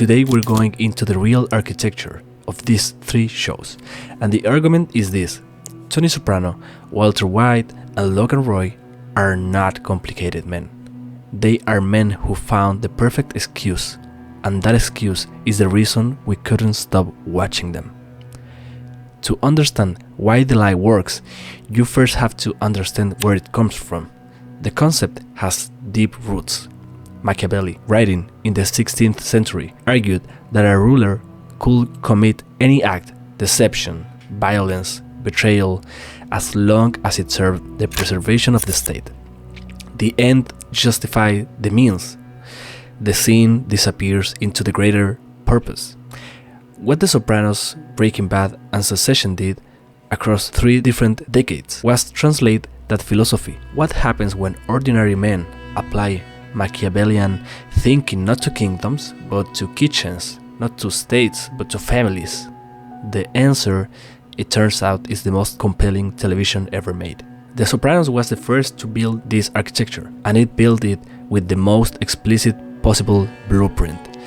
Today we're going into the real architecture of these three shows, and the argument is this: Tony Soprano, Walter White, and Logan Roy are not complicated men. They are men who found the perfect excuse, and that excuse is the reason we couldn't stop watching them. To understand why the lie works, you first have to understand where it comes from. The concept has deep roots. Machiavelli, writing in the 16th century, argued that a ruler could commit any act, deception, violence, betrayal, as long as it served the preservation of the state. The end justifies the means. The sin disappears into the greater purpose. What The Sopranos, Breaking Bad, and Succession did across 3 different decades was translate that philosophy. What happens when ordinary men apply Machiavellian thinking not to kingdoms, but to kitchens, not to states, but to families? The answer, it turns out, is the most compelling television ever made. The Sopranos was the first to build this architecture, and it built it with the most explicit possible blueprint.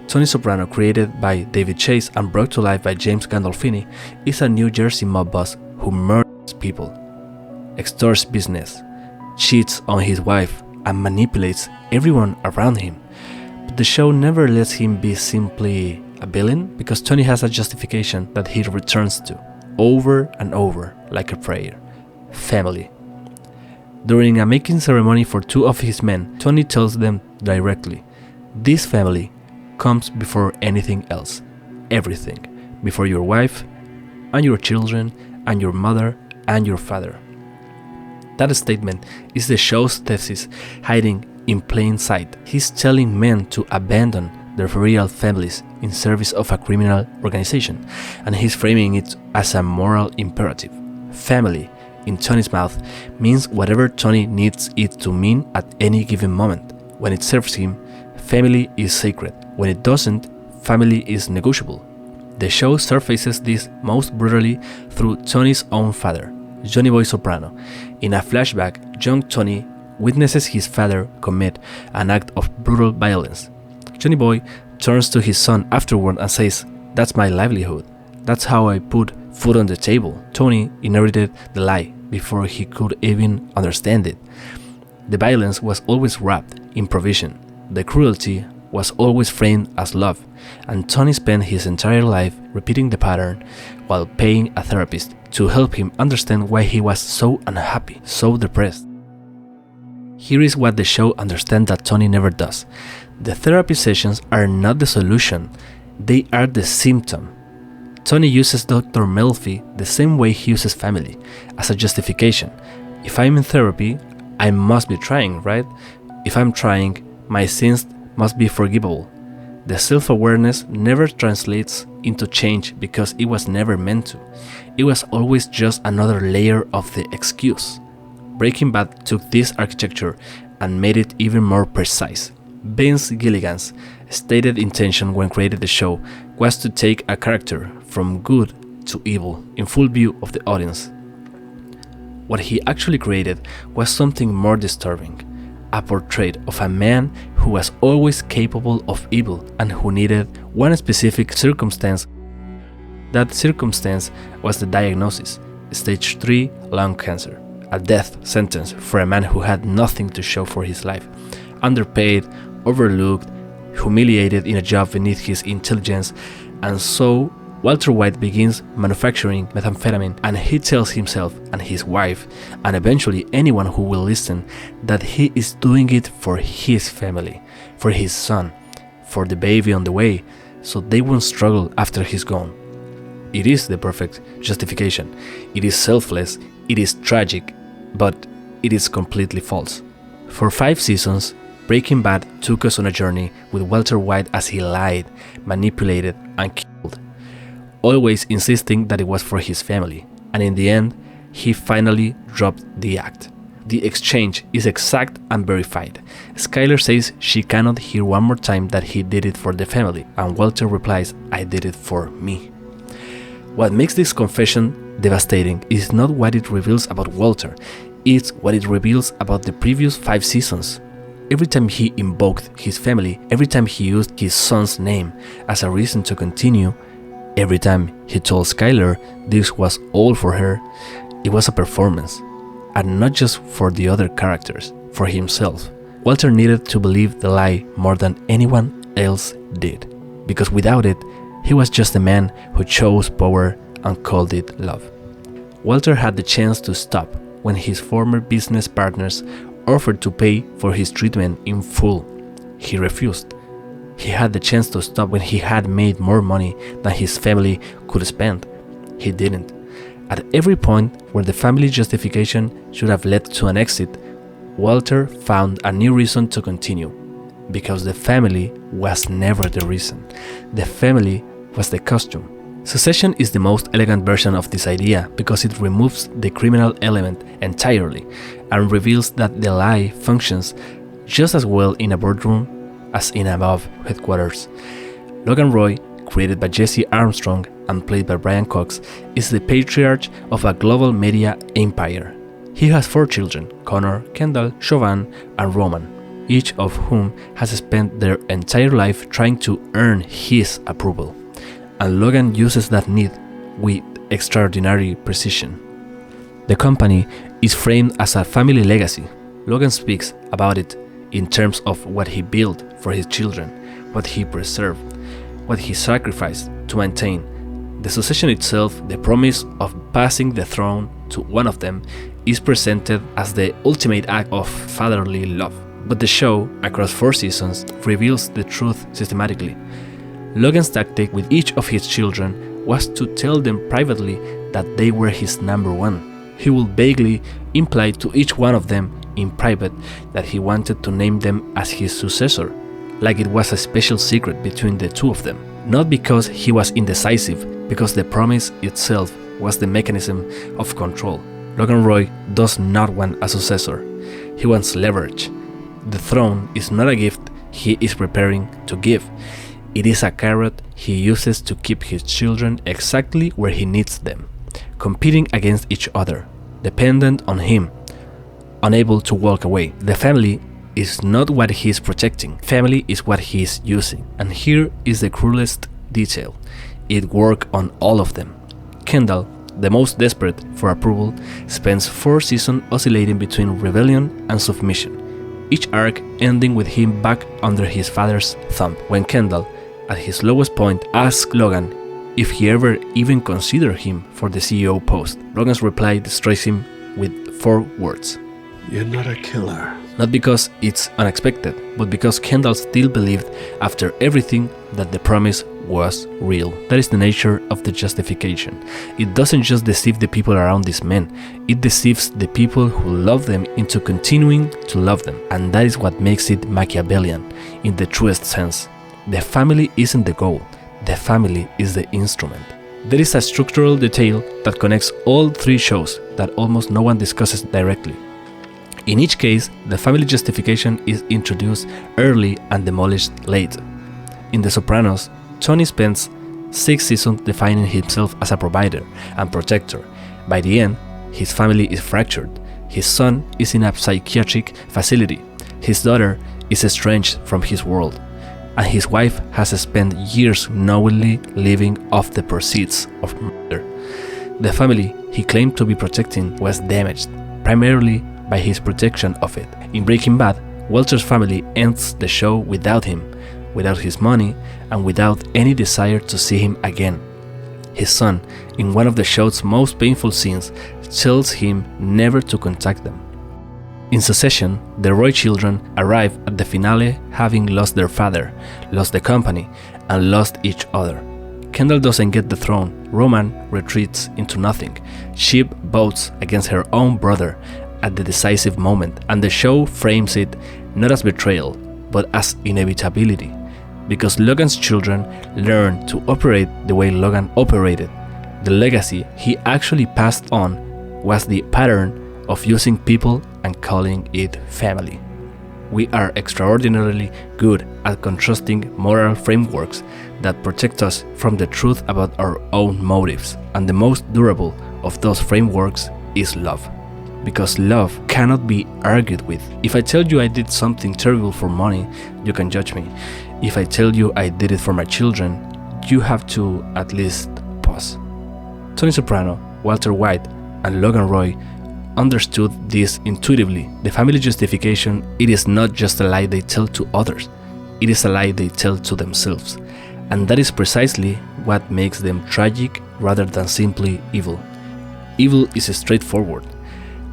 Tony Soprano, created by David Chase and brought to life by James Gandolfini, is a New Jersey mob boss who murders people, extorts business, cheats on his wife, and manipulates everyone around him. But the show never lets him be simply a villain, because Tony has a justification that he returns to over and over like a prayer: family. During a making ceremony for 2 of his men, Tony tells them directly, this family comes before anything else, everything, before your wife and your children and your mother and your father. That statement is the show's thesis hiding in plain sight. He's telling men to abandon their real families in service of a criminal organization, and he's framing it as a moral imperative. Family, in Tony's mouth, means whatever Tony needs it to mean at any given moment. When it serves him, family is sacred. When it doesn't, family is negotiable. The show surfaces this most brutally through Tony's own father, Johnny Boy Soprano. In a flashback, young Tony witnesses his father commit an act of brutal violence. Johnny Boy turns to his son afterward and says, "That's my livelihood. That's how I put food on the table." Tony inherited the lie before he could even understand it. The violence was always wrapped in provision. The cruelty was always framed as love, and Tony spent his entire life repeating the pattern while paying a therapist to help him understand why he was so unhappy, so depressed. Here is what the show understands that Tony never does. The therapy sessions are not the solution, they are the symptom. Tony uses Dr. Melfi the same way he uses family, as a justification. If I'm in therapy, I must be trying, right? If I'm trying, my sins must be forgivable. The self-awareness never translates into change because it was never meant to. It was always just another layer of the excuse. Breaking Bad took this architecture and made it even more precise. Vince Gilligan's stated intention when creating the show was to take a character from good to evil in full view of the audience. What he actually created was something more disturbing: a portrait of a man who was always capable of evil and who needed one specific circumstance. That circumstance was the diagnosis: stage 3 lung cancer, a death sentence for a man who had nothing to show for his life, underpaid, overlooked, humiliated in a job beneath his intelligence. And so Walter White begins manufacturing methamphetamine, and he tells himself and his wife, and eventually anyone who will listen, that he is doing it for his family, for his son, for the baby on the way, so they won't struggle after he's gone. It is the perfect justification. It is selfless, it is tragic, but it is completely false. For 5 seasons, Breaking Bad took us on a journey with Walter White as he lied, manipulated, and killed, always insisting that it was for his family, and in the end, he finally dropped the act. The exchange is exact and verified. Skyler says she cannot hear one more time that he did it for the family, and Walter replies, "I did it for me." What makes this confession devastating is not what it reveals about Walter, it's what it reveals about the previous 5 seasons. Every time he invoked his family, every time he used his son's name as a reason to continue, every time he told Skylar this was all for her, it was a performance. And not just for the other characters, for himself. Walter needed to believe the lie more than anyone else did, because without it, he was just a man who chose power and called it love. Walter had the chance to stop when his former business partners offered to pay for his treatment in full. He refused. He had the chance to stop when he had made more money than his family could spend. He didn't. At every point where the family justification should have led to an exit, Walter found a new reason to continue. Because the family was never the reason. The family was the costume. Succession is the most elegant version of this idea because it removes the criminal element entirely and reveals that the lie functions just as well in a boardroom as in above headquarters. Logan Roy, created by Jesse Armstrong and played by Brian Cox, is the patriarch of a global media empire. He has 4 children, Connor, Kendall, Chauvin, and Roman, each of whom has spent their entire life trying to earn his approval. And Logan uses that need with extraordinary precision. The company is framed as a family legacy. Logan speaks about it in terms of what he built for his children, what he preserved, what he sacrificed to maintain. The succession itself, the promise of passing the throne to one of them, is presented as the ultimate act of fatherly love. But the show, across 4 seasons, reveals the truth systematically. Logan's tactic with each of his children was to tell them privately that they were his number one. He would vaguely imply to each one of them in private that he wanted to name them as his successor, like it was a special secret between the two of them. Not because he was indecisive, because the promise itself was the mechanism of control. Logan Roy does not want a successor. He wants leverage. The throne is not a gift he is preparing to give. It is a carrot he uses to keep his children exactly where he needs them, competing against each other, dependent on him, unable to walk away. The family is not what he is protecting. Family is what he is using. And here is the cruelest detail. It worked on all of them. Kendall, the most desperate for approval, spends 4 seasons oscillating between rebellion and submission, each arc ending with him back under his father's thumb. When Kendall, at his lowest point, asks Logan if he ever even considered him for the CEO post, Logan's reply destroys him with 4 words. You're not a killer. Not because it's unexpected, but because Kendall still believed after everything that the promise was real. That is the nature of the justification. It doesn't just deceive the people around these men, it deceives the people who love them into continuing to love them. And that is what makes it Machiavellian in the truest sense. The family isn't the goal, the family is the instrument. There is a structural detail that connects all 3 shows that almost no one discusses directly. In each case, the family justification is introduced early and demolished late. In The Sopranos, Tony spends 6 seasons defining himself as a provider and protector. By the end, his family is fractured. His son is in a psychiatric facility. His daughter is estranged from his world. And his wife has spent years knowingly living off the proceeds of murder. The family he claimed to be protecting was damaged, primarily by his protection of it. In Breaking Bad, Walter's family ends the show without him, without his money, and without any desire to see him again. His son, in one of the show's most painful scenes, tells him never to contact them. In Succession, the Roy children arrive at the finale having lost their father, lost the company, and lost each other. Kendall doesn't get the throne. Roman retreats into nothing. Shiv votes against her own brother at the decisive moment, and the show frames it not as betrayal, but as inevitability, because Logan's children learn to operate the way Logan operated. The legacy he actually passed on was the pattern of using people and calling it family. We are extraordinarily good at constructing moral frameworks that protect us from the truth about our own motives, and the most durable of those frameworks is love. because love cannot be argued with. If I tell you I did something terrible for money, you can judge me. If I tell you I did it for my children, you have to at least pause. Tony Soprano, Walter White, and Logan Roy understood this intuitively. The family justification, it is not just a lie they tell to others, it is a lie they tell to themselves. And that is precisely what makes them tragic rather than simply evil. Evil is straightforward.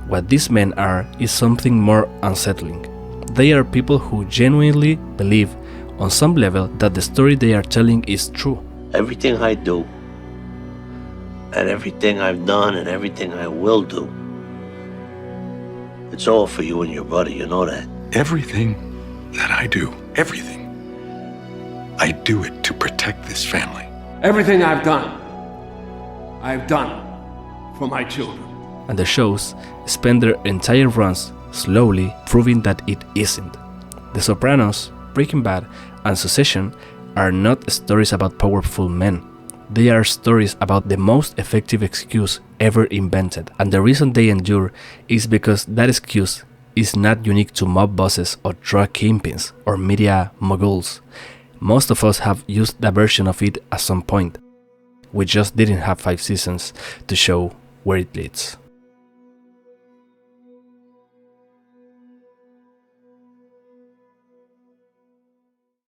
What these men are is something more unsettling. They are people who genuinely believe, on some level, that the story they are telling is true. Everything I do, and everything I've done, and everything I will do, it's all for you and your brother, you know that. Everything that I do, everything, I do it to protect this family. Everything I've done for my children. And the shows spend their entire runs slowly proving that it isn't. The Sopranos, Breaking Bad, and Succession are not stories about powerful men. They are stories about the most effective excuse ever invented, and the reason they endure is because that excuse is not unique to mob bosses or drug kingpins or media moguls. Most of us have used that version of it at some point. We just didn't have 5 seasons to show where it leads.